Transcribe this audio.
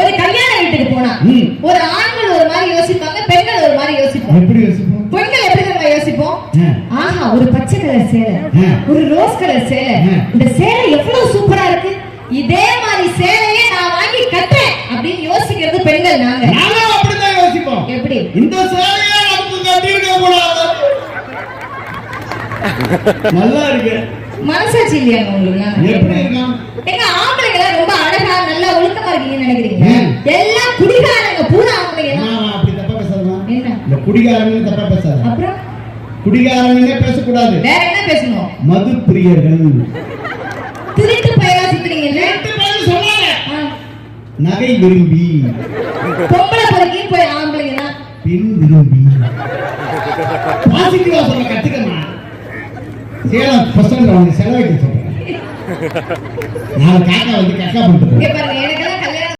ஒரு கல்யாண வீட்டுக்கு போனா ஒரு ஆண்கள் ஒரு மாதிரி யோசிப்பாங்க, பெண்கள் ஒரு மாதிரி யோசிப்பாங்க. எப்படி யோசிப்போம்? பெண்கள் எப்படி நம்ம யோசிப்போம்? ஆஹா, ஒரு பச்சை கலர் சேலை, ஒரு ரோஸ் கலர் சேலை, இந்த சேலை எவ்வளவு சூப்பரா இருக்கு, இதே மாதிரி சேலையே நான் வாங்கி கட்டேன் அப்படின்னு யோசிக்கிறது பெண்கள். நாங்க அப்படிதான் யோசிப்போம். எப்படி இந்த சேலையை நமக்கு கட்டிருக்க கூடாது, நல்லா இருக்கு, மனசாட்சி இல்லையா உங்களுக்கு? எப்படி இருக்கான்? எங்க ஆம்பளைங்க ரொம்ப அழகா நல்லா ஒழுக்கமா இருக்கீங்கன்னு நினைக்கிறீங்க? எல்லாம் குடிகாரங்க பூரா ஆம்பளைங்க. அப்படி தப்பா பேசாதமா? என்ன இந்த குடிகாரங்க தப்பா பேசாத. அப்புறம் குடிகாரங்க பேசக்கூடாது. வேற என்ன பேசணும்? மது பிரியர்கள், திருட்டு பையனா சுத்துறீங்க. திருட்டு பையன் சொன்னாங்க. நகை விரும்பி, பொம்பளை பொறுக்கி போய் ஆம்பளைங்கன்னா பெண் விரும்பி. பாசிட்டிவா சொல்ல கத்துக்கமா. சேலம் பசங்க அவங்க செலவழிக்க சொல்றேன். நான் காக்கா வந்து கக்கா பண்ணிட்டு பாருங்க, எனக்கு